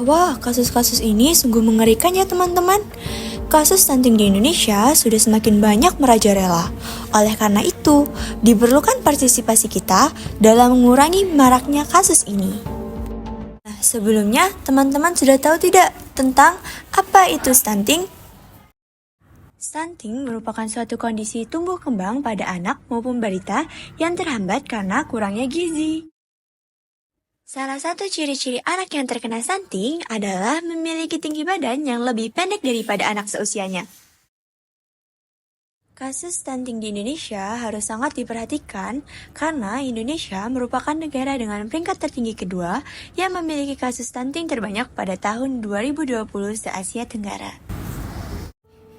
Wah, kasus-kasus ini sungguh mengerikan ya teman-teman. Kasus stunting di Indonesia sudah semakin banyak merajalela. Oleh karena itu, diperlukan partisipasi kita dalam mengurangi maraknya kasus ini. Nah, sebelumnya teman-teman sudah tahu tidak tentang apa itu stunting? Stunting merupakan suatu kondisi tumbuh kembang pada anak maupun balita yang terhambat karena kurangnya gizi. Salah satu ciri-ciri anak yang terkena stunting adalah memiliki tinggi badan yang lebih pendek daripada anak seusianya. Kasus stunting di Indonesia harus sangat diperhatikan karena Indonesia merupakan negara dengan peringkat tertinggi kedua yang memiliki kasus stunting terbanyak pada tahun 2020 se-Asia Tenggara.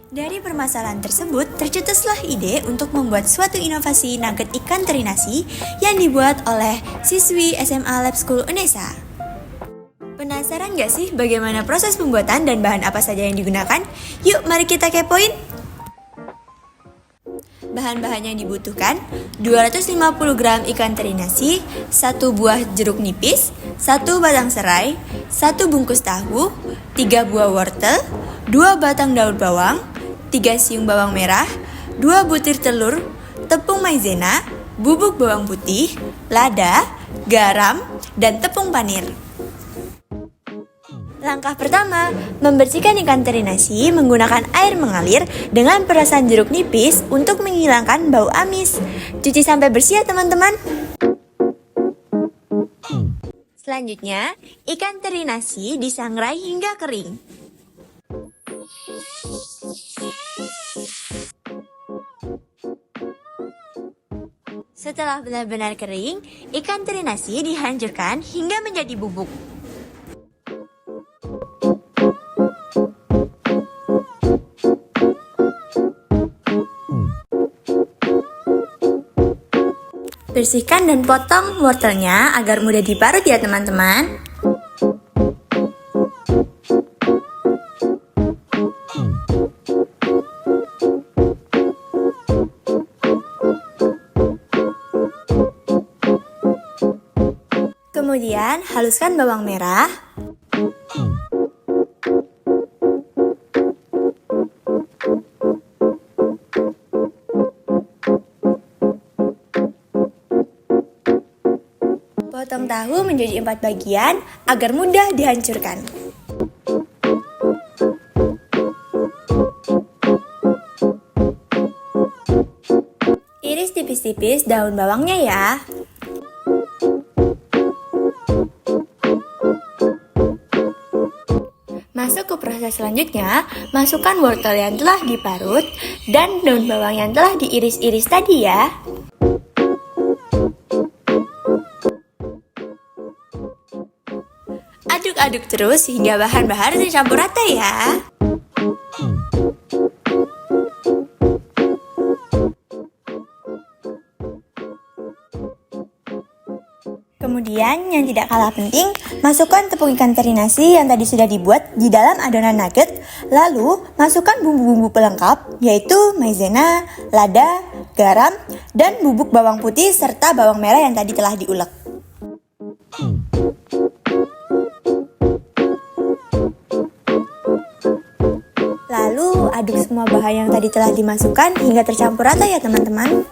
Dari permasalahan tersebut, tercetuslah ide untuk membuat suatu inovasi nugget ikan teri nasi yang dibuat oleh siswi SMA Lab School Unesa. Penasaran gak sih bagaimana proses pembuatan dan bahan apa saja yang digunakan? Yuk mari kita kepoin! Bahan-bahan yang dibutuhkan 250 gram ikan teri nasi, 1 buah jeruk nipis, 1 batang serai, 1 bungkus tahu, 3 buah wortel, 2 batang daun bawang, 3 siung bawang merah, 2 butir telur, tepung maizena, bubuk bawang putih, lada, garam, dan tepung panir. Langkah pertama, membersihkan ikan teri nasi menggunakan air mengalir dengan perasan jeruk nipis untuk menghilangkan bau amis. Cuci sampai bersih ya teman-teman. Selanjutnya, ikan teri nasi disangrai hingga kering. Setelah benar-benar kering, ikan teri nasi dihancurkan hingga menjadi bubuk. Bersihkan dan potong wortelnya agar mudah diparut ya teman-teman. Kemudian haluskan bawang merah. Potong tahu menjadi 4 bagian agar mudah dihancurkan. Iris tipis-tipis daun bawangnya ya. Masuk ke proses selanjutnya, masukkan wortel yang telah diparut dan daun bawang yang telah diiris-iris tadi ya. Aduk-aduk terus hingga bahan-bahan tercampur rata ya. Kemudian yang tidak kalah penting, masukkan tepung ikan teri nasi yang tadi sudah dibuat di dalam adonan nugget. Lalu masukkan bumbu-bumbu pelengkap yaitu maizena, lada, garam, dan bubuk bawang putih serta bawang merah yang tadi telah diulek. Lalu aduk semua bahan yang tadi telah dimasukkan hingga tercampur rata ya teman-teman.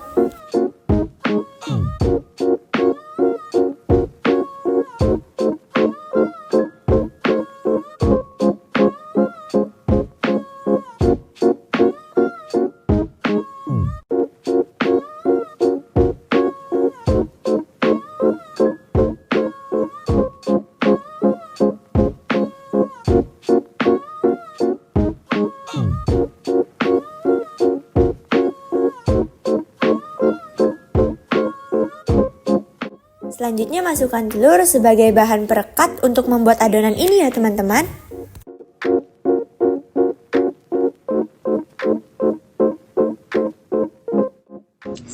Selanjutnya masukkan telur sebagai bahan perekat untuk membuat adonan ini ya teman-teman.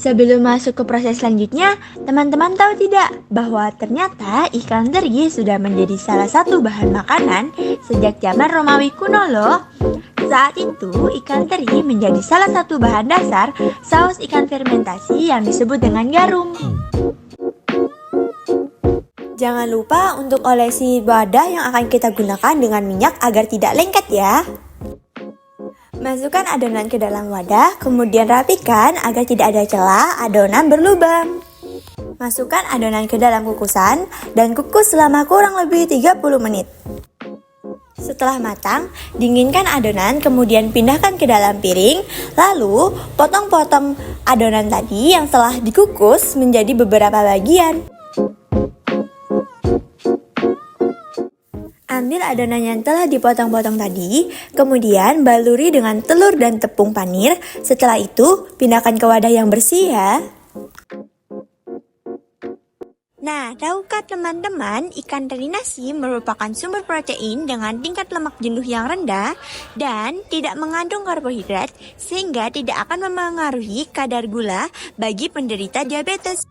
Sebelum masuk ke proses selanjutnya, teman-teman tahu tidak bahwa ternyata ikan teri sudah menjadi salah satu bahan makanan sejak zaman Romawi kuno loh. Saat itu, ikan teri menjadi salah satu bahan dasar saus ikan fermentasi yang disebut dengan garum. Jangan lupa untuk olesi wadah yang akan kita gunakan dengan minyak agar tidak lengket ya. Masukkan adonan ke dalam wadah, kemudian rapikan agar tidak ada celah adonan berlubang. Masukkan adonan ke dalam kukusan dan kukus selama kurang lebih 30 menit. Setelah matang, dinginkan adonan kemudian pindahkan ke dalam piring, lalu potong-potong adonan tadi yang telah dikukus menjadi beberapa bagian. Ambil adonan yang telah dipotong-potong tadi, kemudian baluri dengan telur dan tepung panir. Setelah itu, pindahkan ke wadah yang bersih ya. Nah, tahukah teman-teman, ikan teri nasi merupakan sumber protein dengan tingkat lemak jenuh yang rendah dan tidak mengandung karbohidrat, sehingga tidak akan mempengaruhi kadar gula bagi penderita diabetes.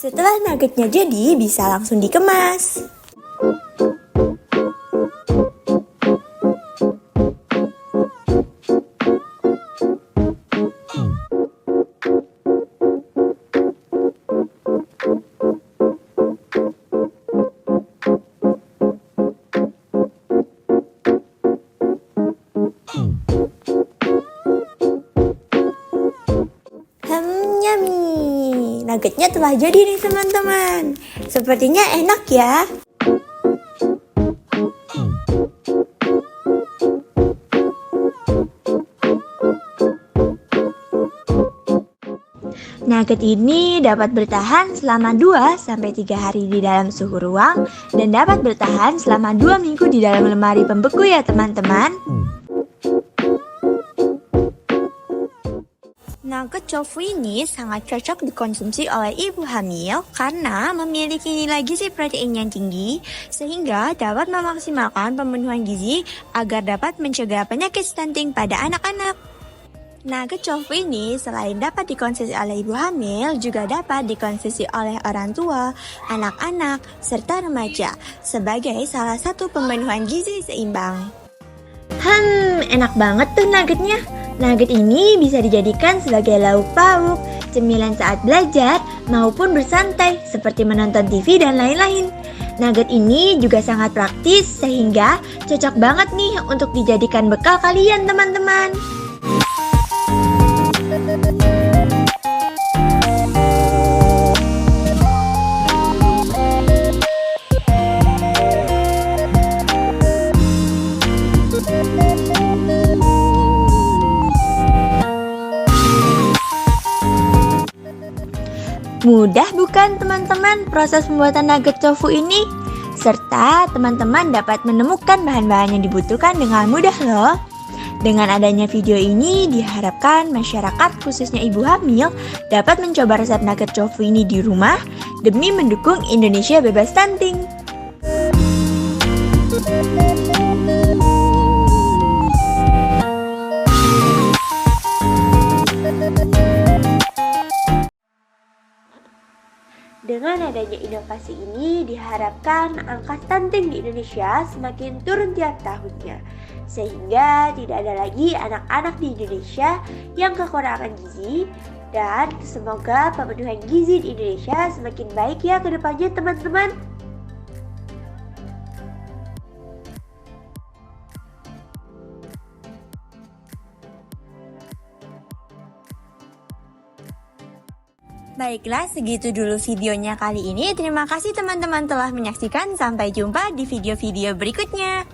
Setelah nuggetnya jadi, bisa langsung dikemas. Nuggetnya telah jadi nih teman-teman. Sepertinya enak ya. Nugget ini dapat bertahan selama 2-3 hari di dalam suhu ruang dan dapat bertahan selama 2 minggu di dalam lemari pembeku ya teman-teman. Nugget tofu ini sangat cocok dikonsumsi oleh ibu hamil karena memiliki nilai gizi protein yang tinggi sehingga dapat memaksimalkan pemenuhan gizi agar dapat mencegah penyakit stunting pada anak-anak. Nugget tofu ini selain dapat dikonsumsi oleh ibu hamil juga dapat dikonsumsi oleh orang tua, anak-anak, serta remaja sebagai salah satu pemenuhan gizi seimbang. Enak banget tuh nuggetnya. Nugget ini bisa dijadikan sebagai lauk pauk, cemilan saat belajar, maupun bersantai seperti menonton TV dan lain-lain. Nugget ini juga sangat praktis sehingga cocok banget nih untuk dijadikan bekal kalian teman-teman. Mudah bukan teman-teman proses pembuatan nugget tofu ini? Serta teman-teman dapat menemukan bahan-bahan yang dibutuhkan dengan mudah loh. Dengan adanya video ini diharapkan masyarakat khususnya ibu hamil dapat mencoba resep nugget tofu ini di rumah demi mendukung Indonesia bebas stunting. Dengan adanya inovasi ini diharapkan angka stunting di Indonesia semakin turun tiap tahunnya, sehingga tidak ada lagi anak-anak di Indonesia yang kekurangan gizi, dan semoga pemenuhan gizi di Indonesia semakin baik ya ke depannya teman-teman. Baiklah, segitu dulu videonya kali ini. Terima kasih teman-teman telah menyaksikan. Sampai jumpa di video-video berikutnya.